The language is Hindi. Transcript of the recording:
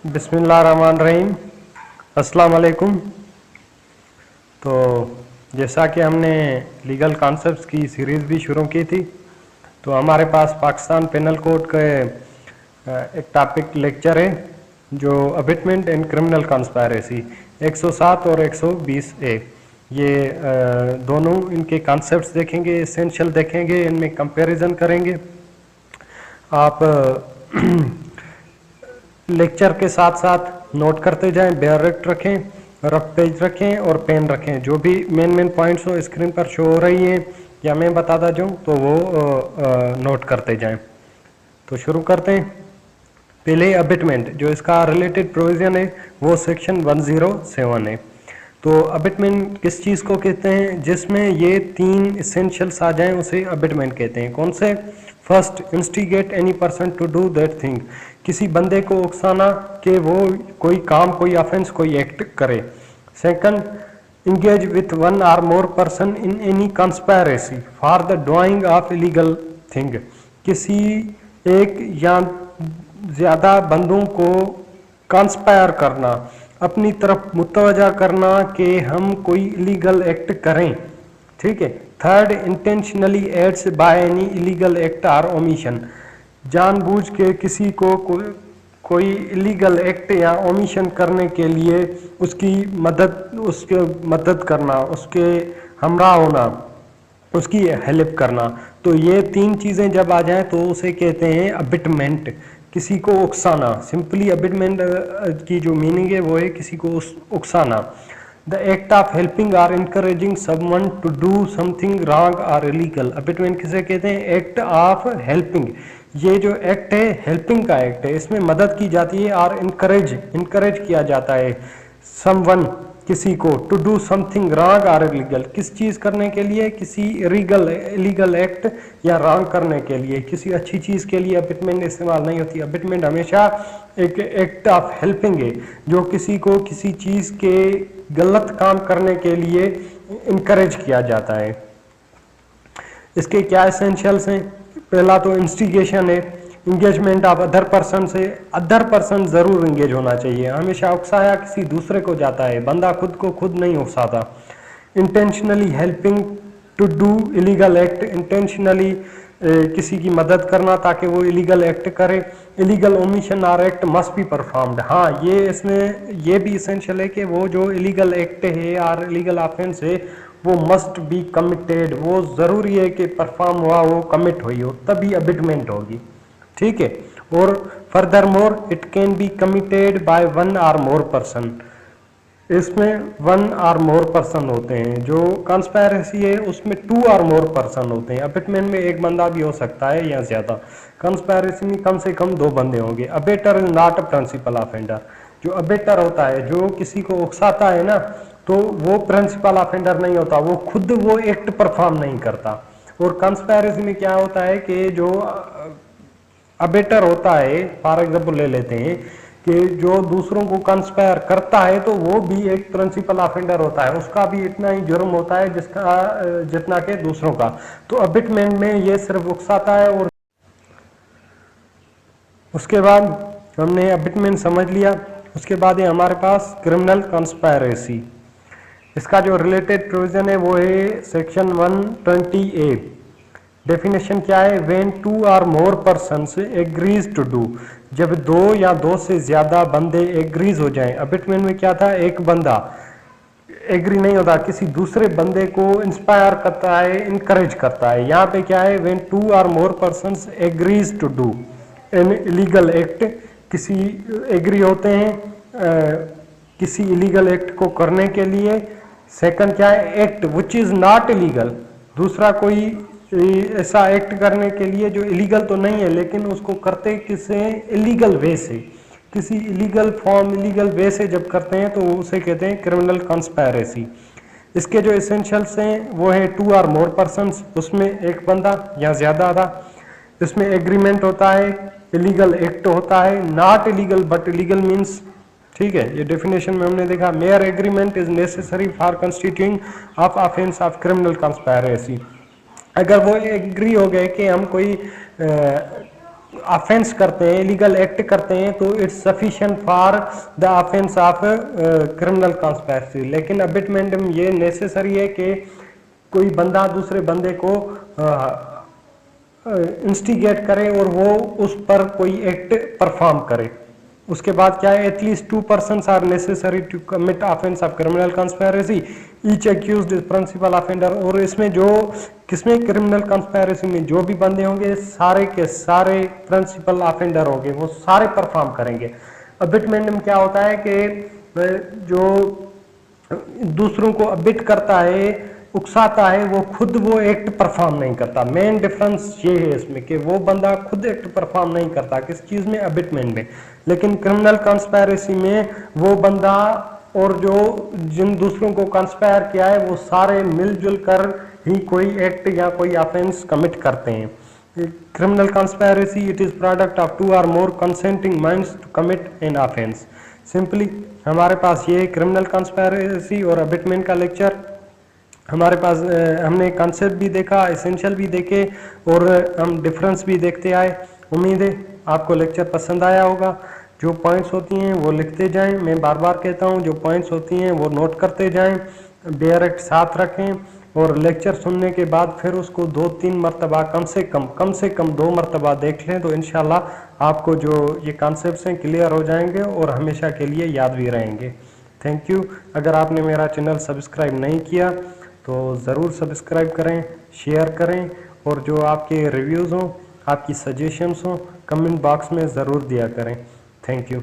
बिस्मिल्लाहिर्रहमानिर्रहीम, अस्सलाम वालेकुम। तो जैसा कि हमने लीगल कॉन्सेप्ट्स की सीरीज़ भी शुरू की थी, तो हमारे पास पाकिस्तान पेनल कोड का एक टॉपिक लेक्चर है जो अबिटमेंट एंड क्रिमिनल कॉन्स्पायरेसी 107 और 120 ए। ये दोनों इनके कॉन्सेप्ट्स देखेंगे, एसेंशियल देखेंगे, इनमें कंपैरिजन करेंगे। आप लेक्चर के साथ साथ नोट करते जाएं, डायरेक्ट रखें, रफ पेज रखें और पेन रखें। जो भी मेन पॉइंट्स हो स्क्रीन पर शो हो रही हैं या मैं बताता जाऊं तो वो नोट करते जाएं। तो शुरू करते हैं। पहले अबिटमेंट, जो इसका रिलेटेड प्रोविजन है वो सेक्शन 107 है। तो अबिटमेंट किस चीज़ को कहते हैं? जिसमें ये तीन इसेंशियल्स आ जाएं उसे अबिटमेंट कहते हैं। कौन से? First, instigate any person to do that thing, किसी बंदे को उकसाना कि वो कोई काम, कोई ऑफेंस, कोई एक्ट करे। Second, engage with one or more person in any conspiracy for the doing of illegal thing, किसी एक या ज़्यादा बंदों को कंस्पायर करना, अपनी तरफ मुतवजा करना कि हम कोई इलीगल एक्ट करें। ठीक है। Third, intentionally aids by any illegal act or omission, जानबूझ के किसी को कोई इलीगल एक्ट या ओमिशन करने के लिए उसकी मदद करना, उसके हमरा होना, उसकी हेल्प करना। तो ये तीन चीज़ें जब आ जाएं तो उसे कहते हैं अबिटमेंट, किसी को उकसाना। सिंपली अबिटमेंट की जो मीनिंग है वो है किसी को उकसाना। The act of helping or encouraging someone to do something wrong or illegal. Abetment किसे कहते हैं? Act of helping. ये जो एक्ट है हेल्पिंग का एक्ट है, इसमें मदद की जाती है। और इनकरेज किया जाता है समवन, किसी को, टू डू समथिंग रॉन्ग और इलीगल, किस चीज़ करने के लिए? किसी इलीगल एक्ट या रॉन्ग करने के लिए। किसी अच्छी चीज़ के लिए अबिटमेंट इस्तेमाल नहीं होती। अबिटमेंट हमेशा एक एक्ट ऑफ हेल्पिंग है जो किसी को किसी चीज़ के गलत काम करने के लिए इनकरेज किया जाता है। इसके क्या एसेंशियल्स हैं? पहला तो इंस्टिगेशन है, इंगेजमेंट ऑफ अदर पर्सन से। अदर पर्सन ज़रूर इंगेज होना चाहिए। हमेशा उकसाया किसी दूसरे को जाता है, बंदा खुद को खुद नहीं उकसाता। Intentionally helping to do illegal act, intentionally किसी की मदद करना ताकि वो इलीगल एक्ट करे। Illegal omission or act must be performed, हाँ ये इसमें ये भी इसेंशियल है कि वो जो इलीगल एक्ट है और इलीगल ऑफेंस है वो मस्ट बी कमिटेड, वो ज़रूरी है कि परफॉर्म हुआ, वो कमिट हुई हो, तभी अबिटमेंट होगी। ठीक है। और further more it can be committed by one or more person, इसमें वन आर मोर पर्सन होते हैं। जो कंस्पायरेसी है उसमें टू आर मोर पर्सन होते हैं। अबिटमेंट में एक बंदा भी हो सकता है या ज़्यादा। कंस्पायरेसी में कम से कम दो बंदे होंगे। Abettor is not a principal offender, जो अबेटर होता है, जो किसी को उकसाता है ना, तो वो प्रिंसिपल ऑफेंडर नहीं होता, वो खुद वो एक्ट परफॉर्म नहीं करता। और कंस्पायरेसी में क्या होता है कि जो अबेटर होता है, फॉर एग्जाम्पल ले लेते हैं कि जो दूसरों को कंस्पायर करता है तो वो भी एक प्रिंसिपल ऑफेंडर होता है, उसका भी इतना ही जुर्म होता है जितना के दूसरों का। तो अबिटमेंट में ये सिर्फ उकसाता है। और उसके बाद हमने अबिटमेंट समझ लिया। उसके बाद है हमारे पास क्रिमिनल कंस्पायरेसी। इसका जो रिलेटेड प्रोविजन है वो है सेक्शन 120A। डेफिनेशन क्या है? When two or more persons agrees to do, जब दो या दो से ज्यादा बंदे एग्रीज हो जाएं। अबिटमेंट में क्या था? एक बंदा एग्री नहीं होता, किसी दूसरे बंदे को इंस्पायर करता है, इनकरेज करता है। यहाँ पे क्या है? When two or more persons agrees to do an illegal act, किसी एग्री होते हैं किसी इलीगल एक्ट को करने के लिए। सेकंड क्या है? Act which is not illegal, दूसरा कोई ऐसा एक्ट करने के लिए जो इलीगल तो नहीं है लेकिन उसको करते किसी इलीगल वे से, किसी इलीगल फॉर्म, इलीगल वे से जब करते हैं तो उसे कहते हैं क्रिमिनल कंस्पायरेसी। इसके जो एसेंशियल्स हैं वो है टू आर मोर पर्सन्स, उसमें एक बंदा या ज्यादा था। इसमें एग्रीमेंट होता है, इलीगल एक्ट होता है, not illegal but illegal means. ठीक है, ये डेफिनेशन में हमने देखा। Mere agreement is necessary for constituting of offence of criminal conspiracy. अगर वो एग्री हो गए कि हम कोई ऑफेंस करते हैं, इलीगल एक्ट करते हैं, तो it's sufficient for the offence of criminal conspiracy. लेकिन अबिटमेंट में ये नेसेसरी है कि कोई बंदा दूसरे बंदे को इंस्टिगेट करे और वो उस पर कोई एक्ट परफॉर्म करे। उसके बाद क्या है, at least 2 persons are necessary to commit offence of criminal conspiracy, each accused is principal offender. और इसमें जो किसमें, क्रिमिनल कॉन्स्पिरेसी में जो भी बंदे होंगे सारे के सारे प्रिंसिपल ऑफेंडर होंगे, वो सारे परफॉर्म करेंगे। अबिटमेंट में क्या होता है कि जो दूसरों को अबिट करता है, उकसाता है, वो खुद वो एक्ट परफॉर्म नहीं करता। मेन डिफरेंस ये है इसमें कि वो बंदा खुद एक्ट परफॉर्म नहीं करता, किस चीज में, अबिटमेंट में। लेकिन क्रिमिनल कॉन्स्पिरेसी में वो बंदा और जो जिन दूसरों को कॉन्स्पायर किया है वो सारे मिलजुल कर ही कोई एक्ट या कोई ऑफेंस कमिट करते हैं। Criminal conspiracy it is product of 2 or more consenting minds to commit an offense। Simply हमारे पास ये क्रिमिनल कॉन्स्पिरेसी और अबिटमेंट का लेक्चर हमारे पास, हमने कॉन्सेप्ट भी देखा, एसेंशियल भी देखे और हम डिफरेंस भी देखते आए। उम्मीद है आपको लेक्चर पसंद आया होगा। जो पॉइंट्स होती हैं वो लिखते जाएं, मैं बार बार कहता हूं, जो पॉइंट्स होती हैं वो नोट करते जाएं, बेयर एक्ट साथ रखें और लेक्चर सुनने के बाद फिर उसको 2-3 मरतबा कम से कम 2 मरतबा देख लें, तो इंशाल्लाह आपको जो ये कॉन्सेप्ट्स हैं क्लियर हो जाएंगे और हमेशा के लिए याद भी रहेंगे। Thank you. अगर आपने मेरा चैनल सब्सक्राइब नहीं किया तो ज़रूर सब्सक्राइब करें, शेयर करें और जो आपके रिव्यूज़ हों, आपकी सजेशंस हों, कमेंट बॉक्स में ज़रूर दिया करें। Thank you.